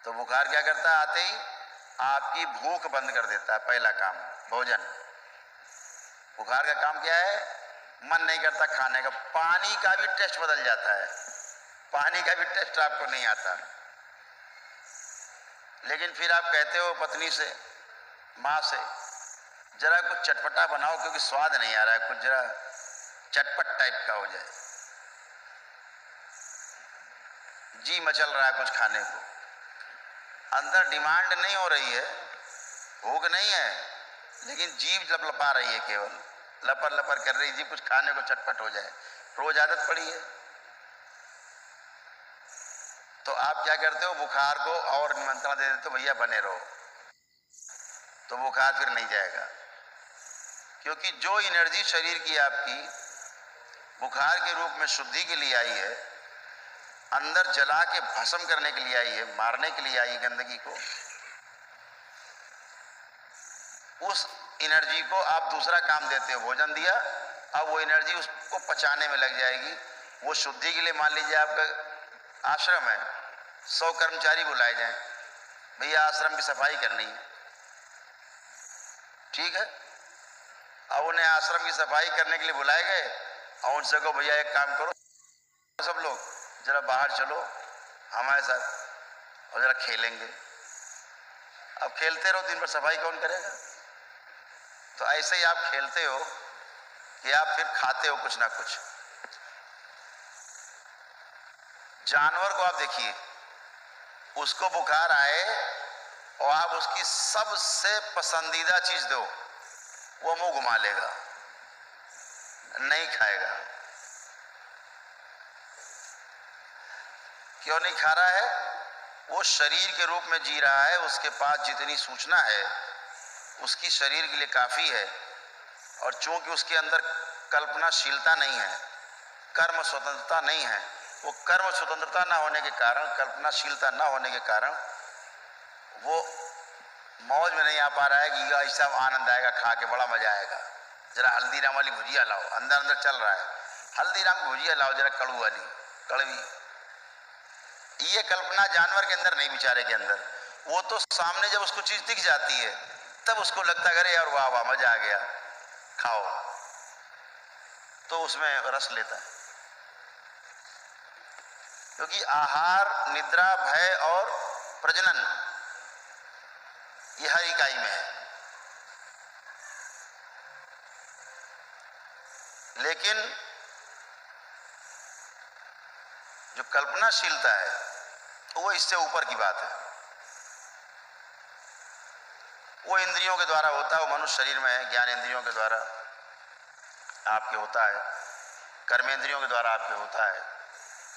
तो बुखार क्या करता है, आते ही आपकी भूख बंद कर देता है। पहला काम भोजन। बुखार का काम क्या है, मन नहीं करता खाने का। पानी का भी टेस्ट बदल जाता है, पानी का भी टेस्ट आपको नहीं आता। लेकिन फिर आप कहते हो पत्नी से, माँ से, जरा कुछ चटपटा बनाओ क्योंकि स्वाद नहीं आ रहा है, कुछ जरा चटपट टाइप का हो जाए। जी मचल रहा है कुछ खाने को, अंदर डिमांड नहीं हो रही है, भूख नहीं है, लेकिन जीभ लपलपा रही है, केवल लपर लपर कर रही, जी कुछ खाने को चटपट हो जाए। रोज आदत पड़ी है। तो आप क्या करते हो, बुखार को और निमंत्रण दे देते हो, भैया बने रहो, तो बुखार फिर नहीं जाएगा। क्योंकि जो एनर्जी शरीर की आपकी बुखार के रूप में शुद्धि के लिए आई है, अंदर जला के भस्म करने के लिए आई है, मारने के लिए आई है गंदगी को, उस एनर्जी को आप दूसरा काम देते हो, भोजन दिया, अब वो एनर्जी उसको पचाने में लग जाएगी। वो शुद्धि के लिए, मान लीजिए आपका आश्रम है, 100 कर्मचारी बुलाए जाएं, भैया आश्रम की सफाई करनी है, ठीक है। अब उन्हें आश्रम की सफाई करने के लिए बुलाए गए और उनसे कहो भैया एक काम करो, सब लोग जरा बाहर चलो हमारे साथ और जरा खेलेंगे। अब खेलते रहो दिन भर, सफाई कौन करेगा। तो ऐसे ही आप खेलते हो कि आप फिर खाते हो कुछ ना कुछ। जानवर को आप देखिए, उसको बुखार आए और आप उसकी सबसे पसंदीदा चीज दो, वो मुंह घुमा लेगा, नहीं खाएगा। क्यों नहीं खा रहा है, वो शरीर के रूप में जी रहा है, उसके पास जितनी सूचना है उसकी शरीर के लिए काफी है। और चूंकि उसके अंदर कल्पनाशीलता नहीं है, कर्म स्वतंत्रता नहीं है, वो कर्म स्वतंत्रता ना होने के कारण, कल्पनाशीलता ना होने के कारण वो मौज में नहीं आ पा रहा है कि ऐसा आनंद आएगा, खा के बड़ा मजा आएगा, जरा हल्दीराम वाली भुजिया लाओ, अंदर अंदर चल रहा है हल्दीराम की भुजिया लाओ, जरा कड़ू वाली, कड़वी। ये कल्पना जानवर के अंदर नहीं, बेचारे के अंदर। वो तो सामने जब उसको चीज दिख जाती है तब उसको लगता है अरे यार वाह वाह मजा आ गया, खाओ, तो उसमें रस लेता है। क्योंकि आहार, निद्रा, भय और प्रजनन ये हर इकाई में है। लेकिन जो कल्पनाशीलता है वो इससे ऊपर की बात है। वो इंद्रियों के द्वारा होता है, वो मनुष्य शरीर में है, ज्ञान इंद्रियों के द्वारा आपके होता है, कर्मेंद्रियों के द्वारा आपके होता है,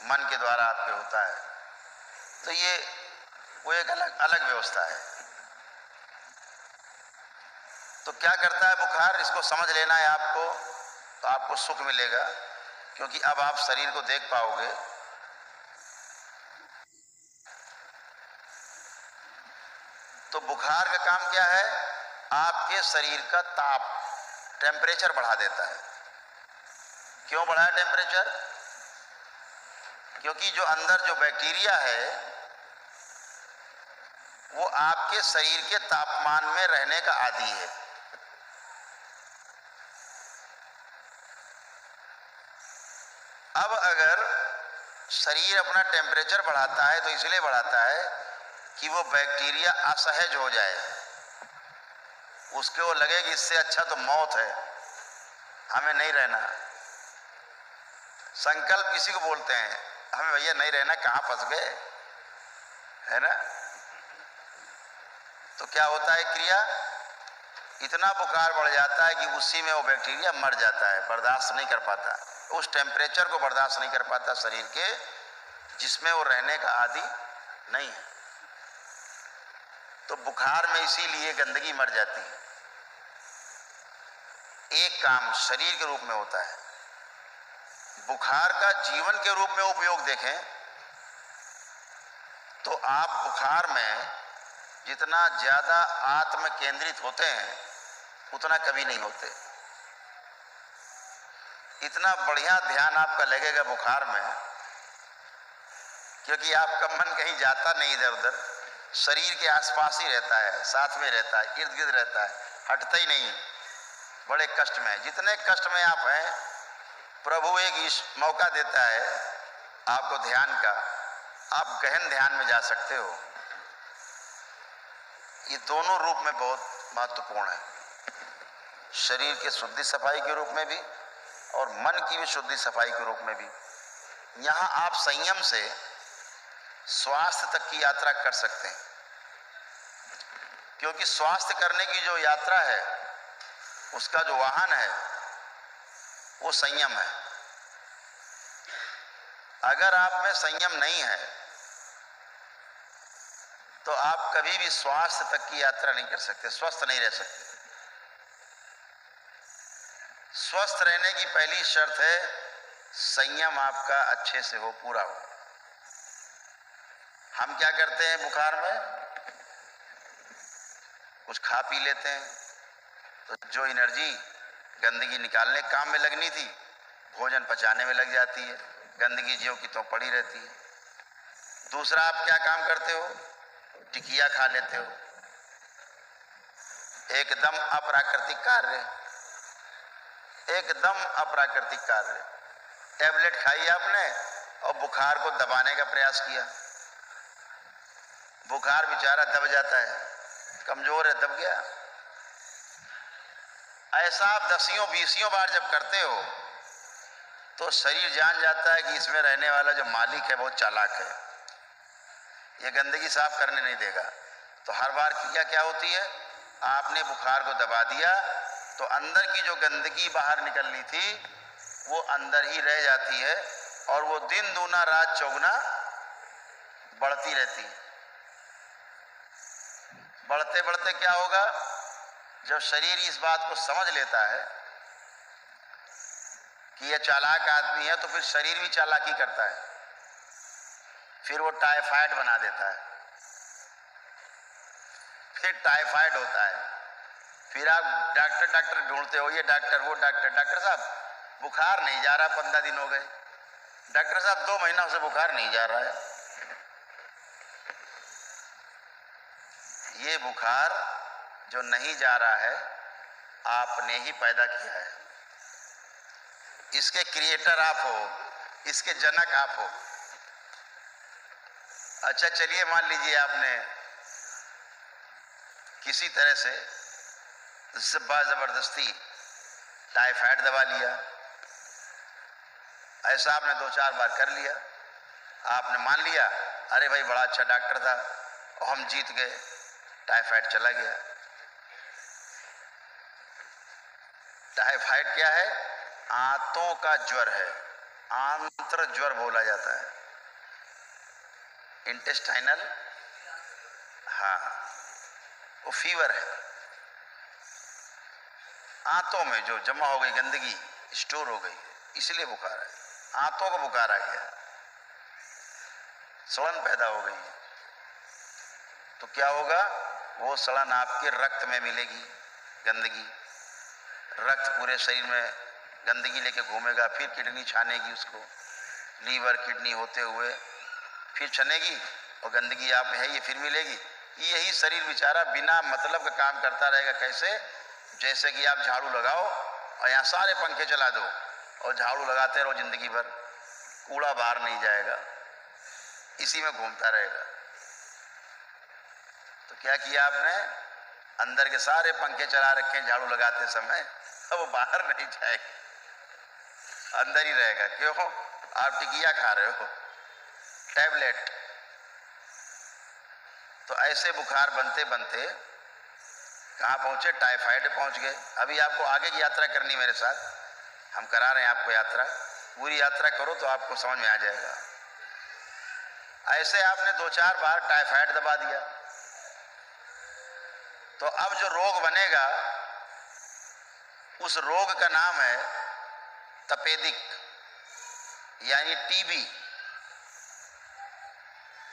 मन के द्वारा आपके होता है। तो ये वो एक अलग अलग व्यवस्था है। तो क्या करता है बुखार, इसको समझ लेना है आपको, तो आपको सुख मिलेगा। क्योंकि अब आप शरीर को देख पाओगे। तो बुखार का काम क्या है, आपके शरीर का ताप, टेम्परेचर बढ़ा देता है। क्यों बढ़ाया टेम्परेचर, क्योंकि जो अंदर जो बैक्टीरिया है वो आपके शरीर के तापमान में रहने का आदी है। अब अगर शरीर अपना टेम्परेचर बढ़ाता है तो इसलिए बढ़ाता है कि वो बैक्टीरिया असहज हो जाए, उसको लगे कि इससे अच्छा तो मौत है, हमें नहीं रहना। संकल्प किसी को बोलते हैं, हमें भैया नहीं रहना, कहाँ फंस गए, है ना। तो क्या होता है क्रिया, इतना बुखार बढ़ जाता है कि उसी में वो बैक्टीरिया मर जाता है, बर्दाश्त नहीं कर पाता, उस टेम्परेचर को बर्दाश्त नहीं कर पाता शरीर के, जिसमें वो रहने का आदी नहीं है। तो बुखार में इसीलिए गंदगी मर जाती है। एक काम शरीर के रूप में होता है, बुखार का जीवन के रूप में उपयोग देखें तो आप बुखार में जितना ज्यादा आत्म केंद्रित होते हैं उतना कभी नहीं होते। इतना बढ़िया ध्यान आपका लगेगा बुखार में, क्योंकि आपका मन कहीं जाता नहीं इधर उधर, शरीर के आसपास ही रहता है, साथ में रहता है, इर्द गिर्द रहता है, हटता ही नहीं। बड़े कष्ट में, जितने कष्ट में आप हैं, प्रभु एक मौका देता है आपको ध्यान का, आप गहन ध्यान में जा सकते हो। ये दोनों रूप में बहुत महत्वपूर्ण है, शरीर के शुद्धि सफाई के रूप में भी और मन की भी शुद्धि सफाई के रूप में भी। यहाँ आप संयम से स्वास्थ्य तक की यात्रा कर सकते हैं, क्योंकि स्वास्थ्य करने की जो यात्रा है उसका जो वाहन है वो संयम है। अगर आप में संयम नहीं है तो आप कभी भी स्वास्थ्य तक की यात्रा नहीं कर सकते, स्वस्थ नहीं रह सकते। स्वस्थ रहने की पहली शर्त है संयम आपका अच्छे से हो, पूरा हो। हम क्या करते हैं, बुखार में कुछ खा पी लेते हैं, तो जो एनर्जी गंदगी निकालने काम में लगनी थी भोजन पचाने में लग जाती है, गंदगी ज्यों की त्यों पड़ी रहती है। दूसरा, आप क्या काम करते हो, टिकिया खा लेते हो, एकदम अप्राकृतिक कार्य, एकदम अप्राकृतिक कार्य। टैबलेट खाई आपने और बुखार को दबाने का प्रयास किया, बुखार बेचारा दब जाता है, कमजोर है, दब गया। ऐसा आप 10-20 बार जब करते हो तो शरीर जान जाता है कि इसमें रहने वाला जो मालिक है बहुत चालाक है, ये गंदगी साफ करने नहीं देगा। तो हर बार क्या होती है, आपने बुखार को दबा दिया तो अंदर की जो गंदगी बाहर निकलनी थी वो अंदर ही रह जाती है और वो दिन दूना रात चौगुना बढ़ती रहती है। बढ़ते बढ़ते क्या होगा, जब शरीर इस बात को समझ लेता है कि यह चालाक आदमी है तो फिर शरीर भी चालाकी करता है, फिर वो टाइफाइड बना देता है, फिर टाइफाइड होता है, फिर आप डॉक्टर ढूंढते हो, ये डॉक्टर वो डॉक्टर, डॉक्टर साहब बुखार नहीं जा रहा, 15 दिन हो गए, डॉक्टर साहब 2 महीनों से बुखार नहीं जा रहा है। ये बुखार जो नहीं जा रहा है आपने ही पैदा किया है, इसके क्रिएटर आप हो, इसके जनक आप हो। अच्छा चलिए, मान लीजिए आपने किसी तरह से जबरदस्ती टाइफाइड दबा लिया, ऐसा आपने 2-4 बार कर लिया, आपने मान लिया अरे भाई बड़ा अच्छा डॉक्टर था और हम जीत गए, टाइफाइड चला गया। टाइफाइड क्या है, आंतों का ज्वर है, आंत्र ज्वर बोला जाता है, इंटेस्टाइनल, हाँ वो फीवर है। आंतों में जो जमा हो गई गंदगी स्टोर हो गई, इसलिए बुखार है, आंतों का बुखार आ गया, सड़न पैदा हो गई। तो क्या होगा, वो सड़न आपके रक्त में मिलेगी, गंदगी, रक्त पूरे शरीर में गंदगी लेके घूमेगा, फिर किडनी छानेगी उसको, लीवर किडनी होते हुए फिर छनेगी और गंदगी आप में है ये फिर मिलेगी। यही शरीर बेचारा बिना मतलब का काम करता रहेगा। कैसे, जैसे कि आप झाड़ू लगाओ और यहाँ सारे पंखे चला दो और झाड़ू लगाते रहो जिंदगी भर, कूड़ा बाहर नहीं जाएगा, इसी में घूमता रहेगा। तो क्या किया आपने, अंदर के सारे पंखे चला रखे झाड़ू लगाते समय, अब वो बाहर नहीं जाएगा, अंदर ही रहेगा। क्यों, आप टिकिया खा रहे हो, टैबलेट। तो ऐसे बुखार बनते बनते कहाँ पहुंचे, टाइफाइड पहुंच गए। अभी आपको आगे की यात्रा करनी मेरे साथ, हम करा रहे हैं आपको यात्रा, पूरी यात्रा करो तो आपको समझ में आ जाएगा। ऐसे आपने 2-4 बार टाइफाइड दबा दिया, तो अब जो रोग बनेगा उस रोग का नाम है तपेदिक, यानी टीबी,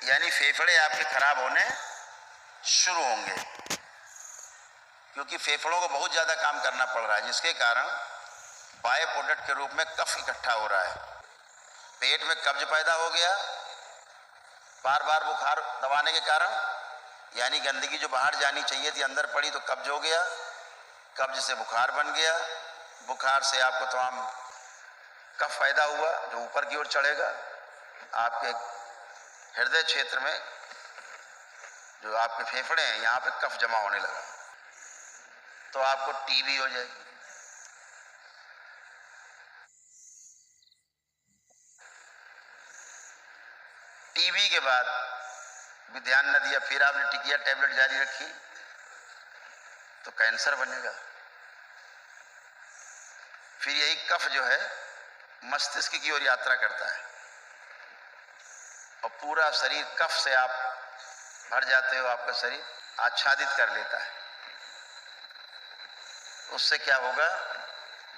यानी फेफड़े आपके खराब होने शुरू होंगे, क्योंकि फेफड़ों को बहुत ज़्यादा काम करना पड़ रहा है, जिसके कारण बाय प्रोडक्ट के रूप में कफ इकट्ठा हो रहा है, पेट में कब्ज पैदा हो गया, बार बार बुखार दबाने के कारण, यानी गंदगी जो बाहर जानी चाहिए थी अंदर पड़ी तो कब्ज हो गया, कब्ज से बुखार बन गया, बुखार से आपको तमाम कफ पैदा हुआ जो ऊपर की ओर चढ़ेगा, आपके हृदय क्षेत्र में जो आपके फेफड़े हैं यहाँ पे कफ जमा होने लगा तो आपको टीबी हो जाएगी। टीबी के बाद भी ध्यान न दिया, फिर आपने टिकिया टैबलेट जारी रखी तो कैंसर बनेगा। फिर यही कफ जो है मस्तिष्क की ओर यात्रा करता है और पूरा शरीर कफ से आप भर जाते हो, आपका शरीर आच्छादित कर लेता है। उससे क्या होगा,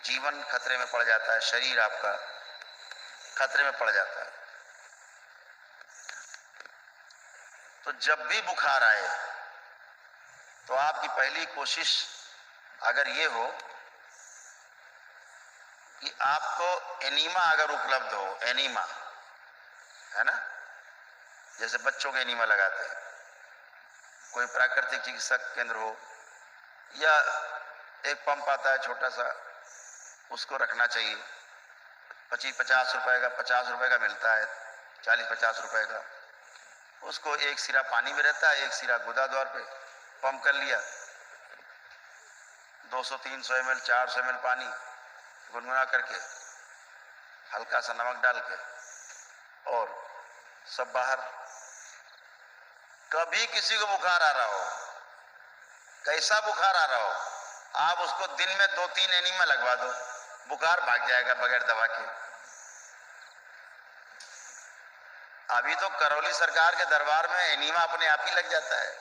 जीवन खतरे में पड़ जाता है, शरीर आपका खतरे में पड़ जाता है। तो जब भी बुखार आए तो आपकी पहली कोशिश अगर ये हो कि आपको एनीमा अगर उपलब्ध हो, एनीमा है ना, जैसे बच्चों के एनीमा लगाते हैं, कोई प्राकृतिक चिकित्सा केंद्र हो या एक पंप आता है छोटा सा, उसको रखना चाहिए। 25-50 रुपए का, 50 रुपए का मिलता है, 40-50 रुपए का। उसको एक सिरा पानी में रहता है, एक सिरा गुदा द्वार पे पंप कर लिया, 200-300 ml 400 ml पानी गुनगुना करके हल्का सा नमक डाल के और सब बाहर। कभी किसी को बुखार आ रहा हो, कैसा बुखार आ रहा हो, आप उसको दिन में 2-3 एनीमा लगवा दो, बुखार भाग जाएगा बगैर दवा के। अभी तो करौली सरकार के दरबार में एनीमा अपने आप ही लग जाता है,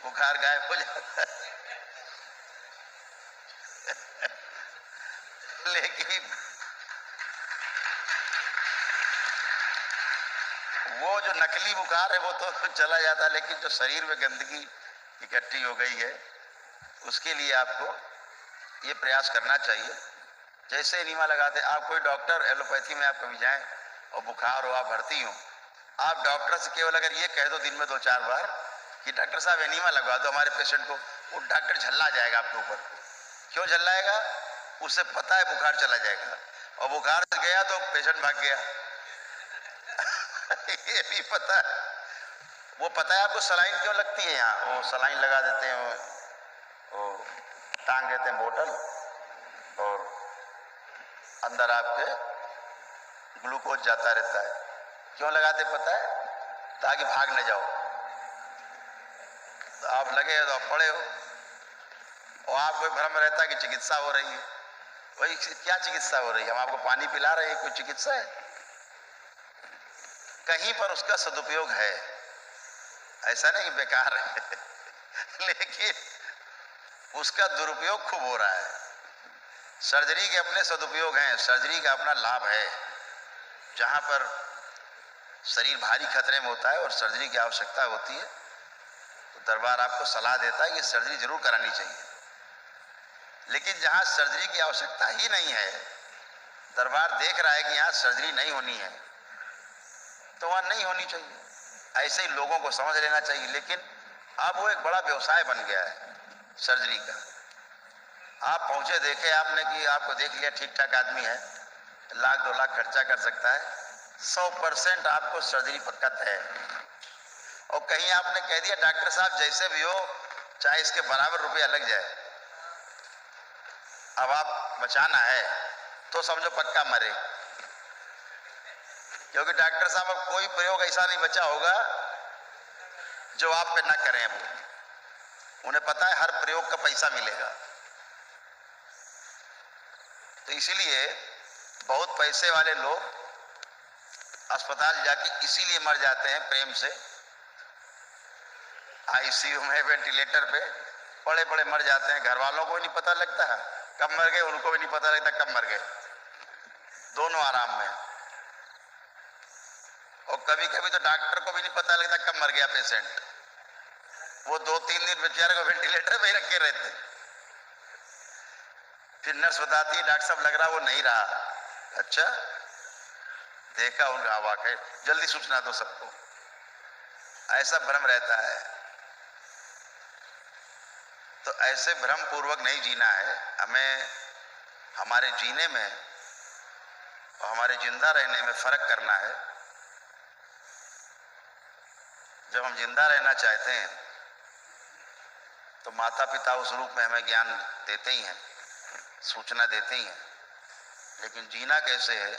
बुखार गायब हो जाता है। लेकिन वो जो नकली बुखार है वो तो चला जाता है, लेकिन जो शरीर में गंदगी इकट्ठी हो गई है उसके लिए आपको ये प्रयास करना चाहिए। जैसे एनीमा लगाते, आप कोई डॉक्टर एलोपैथी में आप कभी जाएं और बुखार हो, आप भर्ती हो, आप डॉक्टर से केवल अगर ये कह दो दिन में 2-4 बार कि डॉक्टर साहब एनीमा लगवा दो हमारे पेशेंट को, वो डॉक्टर झल्ला जाएगा आपके ऊपर। क्यों झल्लाएगा? उसे पता है बुखार चला जाएगा, और बुखार गया तो पेशेंट भाग गया। ये भी पता है, वो पता है आपको सलाइन क्यों लगती है यहाँ, वो सलाइन लगा देते हैं, वो टांग देते हैं बोतल और अंदर आपके ग्लूकोज जाता रहता है। क्यों लगाते पता है? ताकि भाग न जाओ। तो आप लगे तो आप पड़े हो और आपको भ्रम रहता है कि चिकित्सा हो रही है। वही क्या चिकित्सा हो रही है? हम आपको पानी पिला रहे हैं, कोई चिकित्सा है? कहीं पर उसका सदुपयोग है, ऐसा नहीं बेकार है लेकिन उसका दुरुपयोग खूब हो रहा है। सर्जरी के अपने सदुपयोग हैं, सर्जरी का अपना लाभ है। जहां पर शरीर भारी खतरे में होता है और सर्जरी की आवश्यकता होती है तो दरबार आपको सलाह देता है कि सर्जरी जरूर करानी चाहिए। लेकिन जहां सर्जरी की आवश्यकता ही नहीं है, दरबार देख रहा है कि यहाँ सर्जरी नहीं होनी है, तो वहां नहीं होनी चाहिए। ऐसे ही लोगों को समझ लेना चाहिए। लेकिन अब वो एक बड़ा व्यवसाय बन गया है सर्जरी का। आप पहुंचे, देखे आपने कि आपको देख लिया ठीक ठाक आदमी है, 1-2 लाख खर्चा कर सकता है, 100% आपको सर्जरी पक्का तय है। और कहीं आपने कह दिया डॉक्टर साहब जैसे भी हो चाहे इसके बराबर रुपया लग जाए, अब आप बचाना है तो समझो पक्का मरे। क्योंकि डॉक्टर साहब अब कोई प्रयोग ऐसा नहीं बचा होगा जो आप पे ना करें। वो उन्हें पता है हर प्रयोग का पैसा मिलेगा। तो इसीलिए बहुत पैसे वाले लोग अस्पताल जाके इसीलिए मर जाते हैं प्रेम से, आईसीयू में वेंटिलेटर पे बड़े बड़े मर जाते हैं। घर वालों को भी नहीं पता लगता है कब मर गए, उनको भी नहीं पता लगता कब मर गए, दोनों आराम में। और कभी कभी तो डॉक्टर को भी नहीं पता लगता कब मर गया पेशेंट, वो 2-3 दिन बेचारे को वेंटिलेटर पे ही रखे रहते। फिर नर्स बताती है डॉक्टर साहब लग रहा वो नहीं रहा। अच्छा, देखा उनका वाकई, जल्दी सूचना दो सबको। ऐसा भ्रम रहता है। तो ऐसे भ्रम पूर्वक नहीं जीना है हमें। हमारे जीने में और हमारे जिंदा रहने में फर्क करना है। जब हम जिंदा रहना चाहते हैं तो माता पिता उस रूप में हमें ज्ञान देते ही हैं, सूचना देते ही हैं, लेकिन जीना कैसे है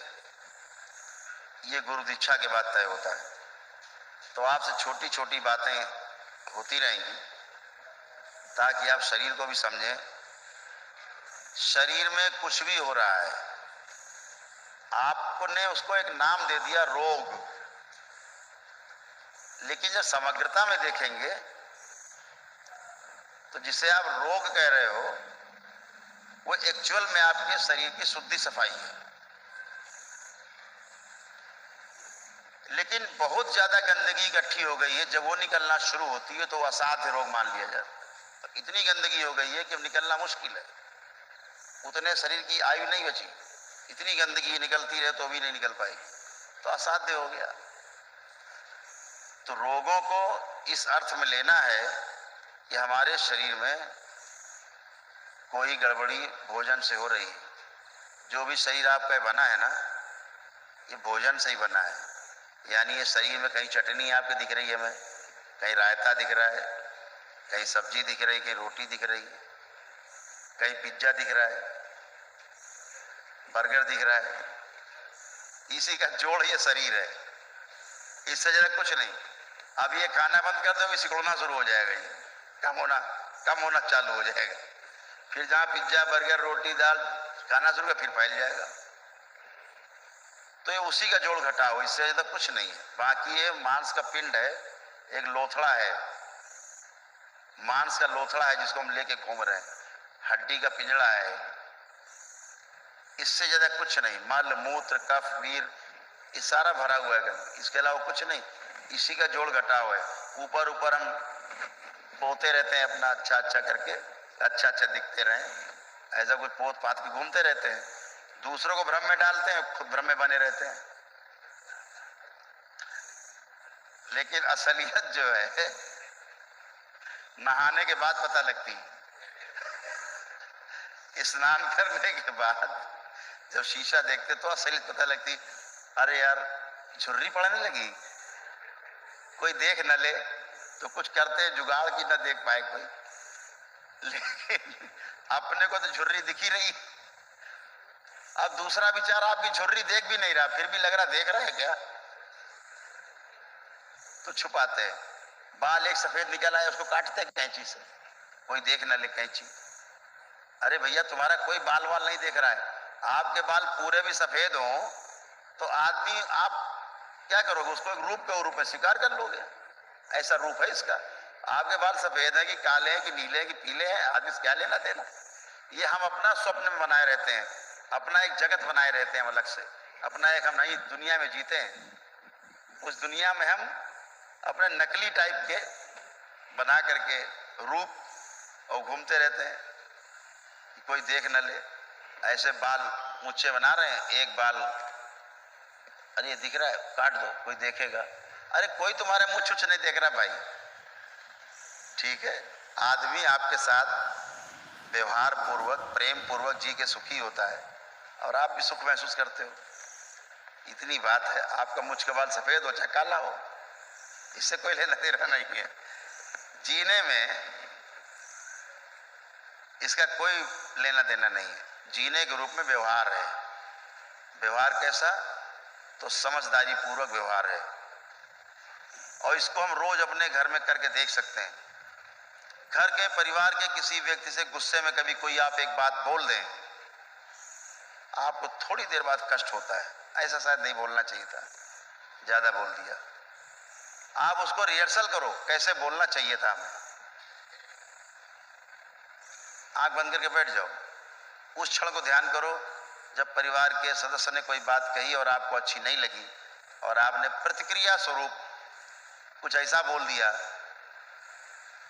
ये गुरु दीक्षा के बाद तय होता है। तो आपसे छोटी छोटी बातें होती रहेंगी ताकि आप शरीर को भी समझें। शरीर में कुछ भी हो रहा है, आपने उसको एक नाम दे दिया रोग, लेकिन जब समग्रता में देखेंगे तो जिसे आप रोग कह रहे हो वो एक्चुअल में आपके शरीर की शुद्धि सफाई है। लेकिन बहुत ज्यादा गंदगी इकट्ठी हो गई है, जब वो निकलना शुरू होती है तो असाध्य रोग मान लिया जाता है। तो इतनी गंदगी हो गई है कि अब निकलना मुश्किल है, उतने शरीर की आयु नहीं बची। इतनी गंदगी निकलती रहे तो भी नहीं निकल पाएगी, तो असाध्य हो गया। तो रोगों को इस अर्थ में लेना है कि हमारे शरीर में कोई गड़बड़ी भोजन से हो रही है। जो भी शरीर आपका बना है ना, ये भोजन से ही बना है। यानी ये शरीर में कहीं चटनी आपके दिख रही है, हमें कहीं रायता दिख रहा है, कहीं सब्जी दिख रही है, कहीं रोटी दिख रही है, कहीं पिज्जा दिख रहा है, बर्गर दिख रहा है। इसी का जोड़ ये शरीर है, इससे ज्यादा कुछ नहीं। अब ये खाना बंद कर दो, सिकुड़ना शुरू हो जाएगा, ये कम होना चालू हो जाएगा। फिर जहाँ पिज्जा बर्गर रोटी दाल खाना शुरू कर, फिर फैल जाएगा। तो ये उसी का जोड़ घटाव, इससे ज्यादा कुछ नहीं है। बाकी ये मांस का पिंड है, एक लोथड़ा है, मांस का लोथड़ा है जिसको हम लेके घूम रहे हैं, हड्डी का पिंजड़ा है, इससे ज्यादा कुछ नहीं। मल मूत्र कफ वीर ये सारा भरा हुआ है गंद, इसके अलावा कुछ नहीं। इसी का जोड़ घटाव है। ऊपर ऊपर हम पोते रहते हैं अपना अच्छा करके, अच्छा दिखते रहे, ऐसा कोई पोत पात के घूमते रहते हैं, दूसरों को भ्रम में डालते हैं, खुद भ्रम में बने रहते हैं। लेकिन असलियत जो है नहाने के बाद पता लगती है। स्नान करने के बाद जब शीशा देखते तो असलियत पता लगती। अरे यार झुर्री पड़ने लगी, कोई देख न ले तो कुछ करते जुगाड़ की न देख पाए कोई, लेकिन अपने को तो झुर्री दिख ही रही। अब दूसरा बेचारा आपकी झुर्री देख भी नहीं रहा, फिर भी लग रहा देख रहा है क्या, तो छुपाते हैं। बाल एक सफेद निकल आए, उसको काटते हैं कैंची से, कोई देख न ले कैंची। अरे भैया तुम्हारा कोई बाल वाल नहीं देख रहा है, आपके बाल पूरे भी सफेद हो तो आदमी आप क्या करोगे, उसको एक रूप के रूप में स्वीकार कर लोगे। ऐसा रूप है इसका। आपके बाल सफेद है कि काले हैं कि नीले हैं कि पीले हैं, आदमी क्या लेना देना। ये हम अपना स्वप्न में बनाए रहते हैं, अपना एक जगत बनाए रहते हैं अलग से, अपना एक हम नई दुनिया में जीते हैं। उस दुनिया में हम अपने नकली टाइप के बना करके रूप और घूमते रहते हैं कि कोई देख न ले। ऐसे बाल ऊंचे बना रहे हैं, एक बाल अरे ये दिख रहा है काट दो, कोई देखेगा। अरे कोई तुम्हारे मुँह छुछ नहीं देख रहा भाई, ठीक है। आदमी आपके साथ व्यवहार पूर्वक प्रेम पूर्वक जी के सुखी होता है और आप भी सुख महसूस करते हो। इतनी बात है। आपका मुझ का बाल सफेद हो चाहे काला हो, इससे कोई लेना देना नहीं है। जीने में इसका कोई लेना देना नहीं है। जीने के रूप में व्यवहार है। व्यवहार कैसा, तो समझदारी पूर्वक व्यवहार है, और इसको हम रोज अपने घर में करके देख सकते हैं। घर के परिवार के किसी व्यक्ति से गुस्से में कभी कोई आप एक बात बोल दें, आपको थोड़ी देर बाद कष्ट होता है, ऐसा शायद नहीं बोलना चाहिए था, ज्यादा बोल दिया। आप उसको रिहर्सल करो कैसे बोलना चाहिए था हमें। आंख बंद करके बैठ जाओ, उस क्षण को ध्यान करो जब परिवार के सदस्य ने कोई बात कही और आपको अच्छी नहीं लगी और आपने प्रतिक्रिया स्वरूप कुछ ऐसा बोल दिया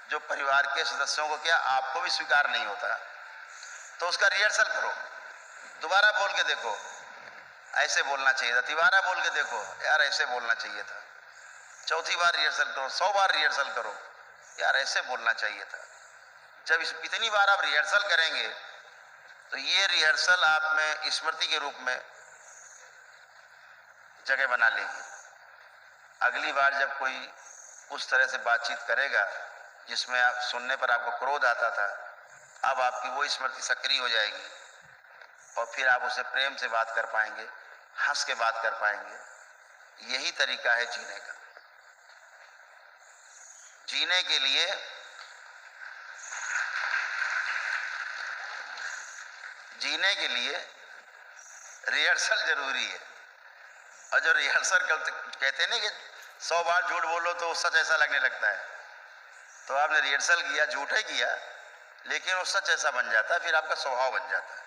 जो परिवार के सदस्यों को क्या आपको भी स्वीकार नहीं होता, तो उसका रिहर्सल करो। दोबारा बोल के देखो, ऐसे बोलना चाहिए था। तिबारा बोल के देखो, यार ऐसे बोलना चाहिए था। चौथी बार रिहर्सल करो, 100 बार रिहर्सल करो। यार ऐसे बोलना चाहिए था। जब इतनी बार आप रिहर्सल करेंगे तो ये रिहर्सल आप में स्मृति के रूप में जगह बना लेगी। अगली बार जब कोई उस तरह से बातचीत करेगा जिसमें आप सुनने पर आपको क्रोध आता था, अब आपकी वो स्मृति सक्रिय हो जाएगी और फिर आप उसे प्रेम से बात कर पाएंगे, हंस के बात कर पाएंगे। यही तरीका है जीने का। जीने के लिए रिहर्सल जरूरी है। और जो रिहर्सल कहते हैं ना कि 100 बार झूठ बोलो तो सच ऐसा लगने लगता है, तो आपने रिहर्सल किया, झूठे किया, लेकिन वो सच ऐसा बन जाता है, फिर आपका स्वभाव बन जाता है।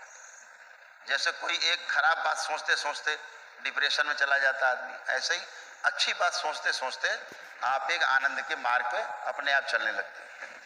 जैसे कोई एक खराब बात सोचते सोचते डिप्रेशन में चला जाता है आदमी, ऐसे ही अच्छी बात सोचते सोचते आप एक आनंद के मार्ग पे अपने आप चलने लगते हैं।